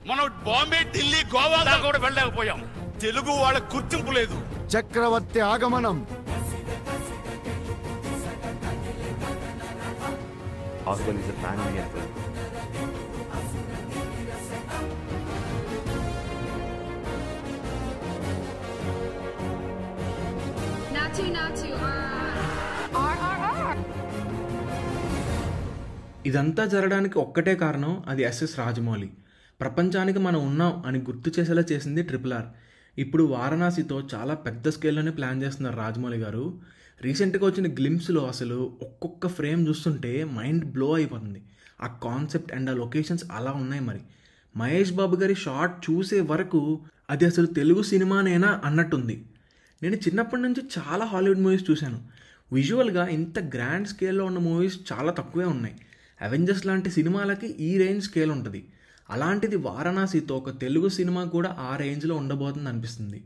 మనం బాంబే, ఢిల్లీ, గోవా కూడా వెళ్ళలేకపోయాం. తెలుగు వాళ్ళ గుర్తింపు లేదు. చక్రవర్తి ఆగమనం. Oswald is a pan-Indian film. Natu, RRR. ఇదంతా జరగడానికి ఒక్కటే కారణం, అది ఎస్ఎస్ రాజమౌళి. ప్రపంచానికి మనం ఉన్నాం అని గుర్తు చేసేలా చేసింది RRR. ఇప్పుడు వారణాసితో చాలా పెద్ద స్కేల్లోనే ప్లాన్ చేస్తున్నారు రాజమౌళి గారు. రీసెంట్గా వచ్చిన గ్లిమ్స్లో అసలు ఒక్కొక్క ఫ్రేమ్ చూస్తుంటే మైండ్ బ్లో అయిపోతుంది. ఆ కాన్సెప్ట్ అండ్ ఆ లొకేషన్స్ అలా ఉన్నాయి. మరి మహేష్ బాబు గారి షాట్ చూసే వరకు అది అసలు తెలుగు సినిమానేనా అన్నట్టుంది. నేను చిన్నప్పటి నుంచి చాలా హాలీవుడ్ మూవీస్ చూశాను. విజువల్గా ఇంత గ్రాండ్ స్కేల్లో ఉన్న మూవీస్ చాలా తక్కువే ఉన్నాయి. అవెంజర్స్ లాంటి సినిమాలకి ఈ రేంజ్ స్కేల్ ఉంటుంది. అలాంటిది వారణాసితో ఒక తెలుగు సినిమా కూడా ఆ రేంజ్లో ఉండబోతుంది అనిపిస్తుంది.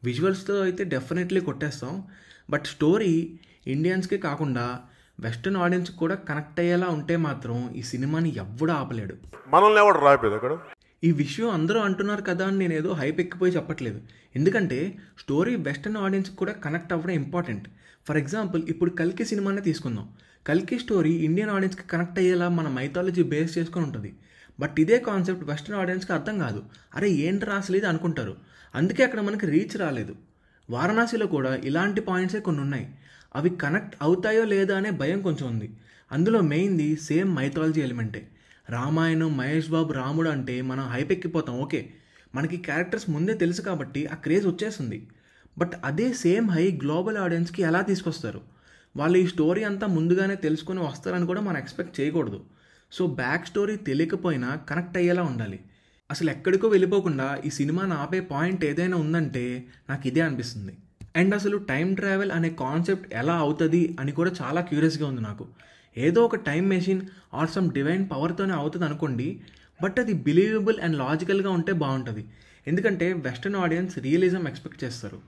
విజువల్స్తో అయితే డెఫినెట్లీ కొట్టేస్తాం. బట్ స్టోరీ ఇండియన్స్కి కాకుండా వెస్టర్న్ ఆడియన్స్కి కూడా కనెక్ట్ అయ్యేలా ఉంటే మాత్రం ఈ సినిమాని ఎవ్వడూ ఆపలేడు. మనల్ని ఎవడు రాయిపోయేది అక్కడ. ఈ విషయం అందరూ అంటున్నారు కదా అని నేను ఏదో హైప్ ఎక్కిపోయి చెప్పట్లేదు. ఎందుకంటే స్టోరీ వెస్టర్న్ ఆడియన్స్కి కూడా కనెక్ట్ అవ్వడం ఇంపార్టెంట్. ఫర్ ఎగ్జాంపుల్ ఇప్పుడు కల్కి సినిమానే తీసుకుందాం. కల్కి స్టోరీ ఇండియన్ ఆడియన్స్కి కనెక్ట్ అయ్యేలా మన మైథాలజీ బేస్ చేసుకొని ఉంటుంది. బట్ ఇదే కాన్సెప్ట్ వెస్టర్న్ ఆడియన్స్కి అర్థం కాదు. అరే ఏంట్రా అసలు ఇది అనుకుంటారు. అందుకే అక్కడ మనకి రీచ్ రాలేదు. వారణాసిలో కూడా ఇలాంటి పాయింట్సే కొన్ని ఉన్నాయి. అవి కనెక్ట్ అవుతాయో లేదా అనే భయం కొంచెం ఉంది. అందులో మెయిన్ది సేమ్ మైథాలజీ ఎలిమెంటే. రామాయణం, మహేష్ బాబు రాముడు అంటే మనం హైప్ ఎక్కిపోతాం. ఓకే, మనకి క్యారెక్టర్స్ ముందే తెలుసు కాబట్టి ఆ క్రేజ్ వచ్చేస్తుంది. బట్ అదే సేమ్ హై గ్లోబల్ ఆడియన్స్కి ఎలా తీసుకొస్తారు? వాళ్ళు ఈ స్టోరీ అంతా ముందుగానే తెలుసుకొని వస్తారని కూడా మనం ఎక్స్పెక్ట్ చేయకూడదు. సో బ్యాక్ స్టోరీ తెలియకపోయినా కనెక్ట్ అయ్యేలా ఉండాలి. అసలు ఎక్కడికో వెళ్ళిపోకుండా ఈ సినిమాని ఆపే పాయింట్ ఏదైనా ఉందంటే నాకు ఇదే అనిపిస్తుంది. అండ్ అసలు టైం ట్రావెల్ అనే కాన్సెప్ట్ ఎలా అవుతుంది అని కూడా చాలా క్యూరియస్గా ఉంది నాకు. ఏదో ఒక time machine or some divine పవర్తోనే అవుతుంది అనుకోండి, బట్ అది బిలీవబుల్ అండ్ లాజికల్గా ఉంటే బాగుంటుంది. ఎందుకంటే వెస్టర్న్ ఆడియన్స్ రియలిజం ఎక్స్పెక్ట్ చేస్తారు.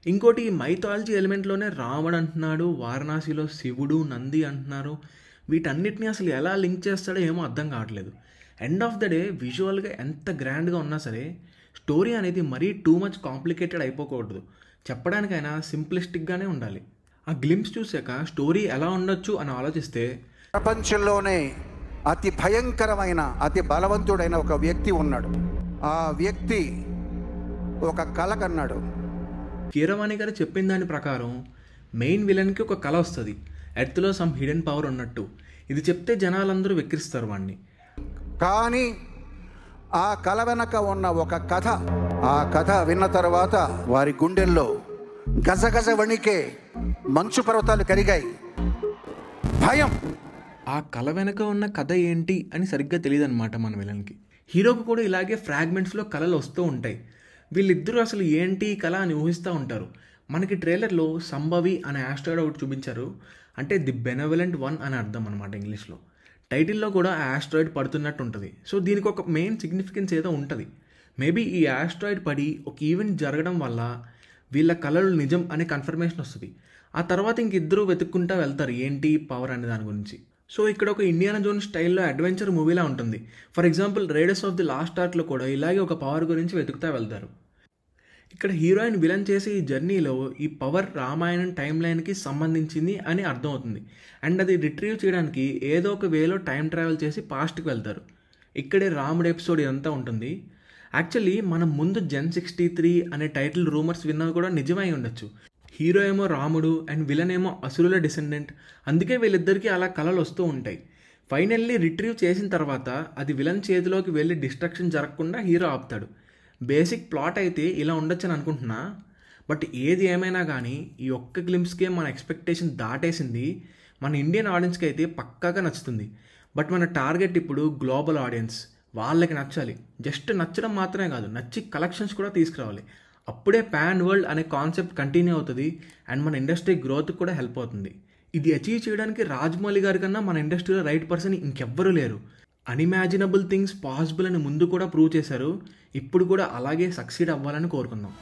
ఇంకోటి ఈ మైథాలజీ ఎలిమెంట్లోనే రాముడు అంటున్నాడు, వారణాసిలో శివుడు, నంది అంటున్నారు. వీటన్నిటిని అసలు ఎలా లింక్ చేస్తాడో ఏమో అర్థం కావట్లేదు. ఎండ్ ఆఫ్ ద డే విజువల్గా ఎంత గ్రాండ్గా ఉన్నా సరే స్టోరీ అనేది మరీ టూ మచ్ కాంప్లికేటెడ్ అయిపోకూడదు. చెప్పడానికైనా సింప్లిస్టిక్గానే ఉండాలి. ఆ గ్లిమ్స్ చూసాక స్టోరీ ఎలా ఉండొచ్చు అని ఆలోచిస్తే ప్రపంచంలోనే అతి భయంకరమైన, అతి బలవంతుడైన ఒక వ్యక్తి ఉన్నాడు. ఆ వ్యక్తి ఒక కల కన్నాడు. కీరవాణి గారు చెప్పిన దాని ప్రకారం మెయిన్ విలన్కి ఒక కళ వస్తుంది, ఎర్త్లో సమ్ హిడెన్ పవర్ ఉన్నట్టు. ఇది చెప్తే జనాలందరూ వెక్కిరిస్తారు వాడిని. కానీ ఆ కళ వెనక ఉన్న ఒక కథ, ఆ కథ విన్న తర్వాత వారి గుండెల్లో గజగజ వణికే మంచు పర్వతాలు కరిగాయి. భయం. ఆ కళ వెనక ఉన్న కథ ఏంటి అని సరిగ్గా తెలియదు అనమాట మన విలన్కి. హీరోకి కూడా ఇలాగే ఫ్రాగ్మెంట్స్లో కళలు వస్తూ ఉంటాయి. వీళ్ళిద్దరూ అసలు ఏంటి కళ అని ఊహిస్తూ ఉంటారు. మనకి ట్రైలర్లో సంభవి అనే ఆస్ట్రాయిడ్ ఒకటి చూపించారు. అంటే ది బెనవలెంట్ వన్ అని అర్థం అనమాట ఇంగ్లీష్లో. టైటిల్లో కూడా ఆ ఆస్ట్రాయిడ్ పడుతున్నట్టు ఉంటుంది. సో దీనికి ఒక మెయిన్ సిగ్నిఫికెన్స్ ఏదో ఉంటుంది. మేబీ ఈ ఆస్ట్రాయిడ్ పడి ఒక ఈవెంట్ జరగడం వల్ల వీళ్ళ కళలు నిజం అనే కన్ఫర్మేషన్ వస్తుంది. ఆ తర్వాత ఇంకిద్దరూ వెతుక్కుంటూ వెళ్తారు ఏంటి పవర్ అనే దాని గురించి. సో ఇక్కడ ఒక ఇండియానా జోన్స్ స్టైల్లో అడ్వెంచర్ మూవీలా ఉంటుంది. For example raiders of the lost ఆర్క్లో కూడా ఇలాగే ఒక పవర్ గురించి వెతుకుతూ వెళ్తారు. ఇక్కడ హీరోయిన్ విలన్ చేసే ఈ జర్నీలో ఈ పవర్ రామాయణం టైం లైన్కి సంబంధించింది అని అర్థమవుతుంది. అండ్ అది రిట్రీవ్ చేయడానికి ఏదో ఒక వేలో టైం ట్రావెల్ చేసి పాస్ట్కి వెళ్తారు. ఇక్కడే రాముడు ఎపిసోడ్ ఇదంతా ఉంటుంది. యాక్చువల్లీ మనం ముందు జెన్ 63 అనే టైటిల్ రూమర్స్ విన్నది కూడా నిజమై ఉండొచ్చు. హీరో ఏమో రాముడు అండ్ విలన్ ఏమో అసురుల డిసెండెంట్. అందుకే వీళ్ళిద్దరికీ అలా కళలు వస్తూ ఉంటాయి. ఫైనల్లీ రిట్రీవ్ చేసిన తర్వాత అది విలన్ చేతిలోకి వెళ్ళి డిస్ట్రక్షన్ జరగకుండా హీరో ఆపుతాడు. బేసిక్ ప్లాట్ అయితే ఇలా ఉండొచ్చు అని అనుకుంటున్నా. బట్ ఏది ఏమైనా కానీ ఈ ఒక్క గ్లింప్స్కే మన ఎక్స్పెక్టేషన్ దాటేసింది. మన ఇండియన్ ఆడియన్స్కి అయితే పక్కాగా నచ్చుతుంది. బట్ మన టార్గెట్ ఇప్పుడు గ్లోబల్ ఆడియన్స్. వాళ్ళకి నచ్చాలి. జస్ట్ నచ్చడం మాత్రమే కాదు, నచ్చి కలెక్షన్స్ కూడా తీసుకురావాలి. అప్పుడే పాన్ వరల్డ్ అనే కాన్సెప్ట్ కంటిన్యూ అవుతుంది అండ్ మన ఇండస్ట్రీ గ్రోత్కి కూడా హెల్ప్ అవుతుంది. ఇది అచీవ్ చేయడానికి రాజమౌళి గారి కన్నా మన ఇండస్ట్రీలో రైట్ పర్సన్ ఇంకెవ్వరూ లేరు. అన్ఇమాజినబుల్ థింగ్స్ పాసిబుల్ అని ముందు కూడా ప్రూవ్ చేశారు. ఇప్పుడు కూడా అలాగే సక్సీడ్ అవ్వాలని కోరుకుందాం.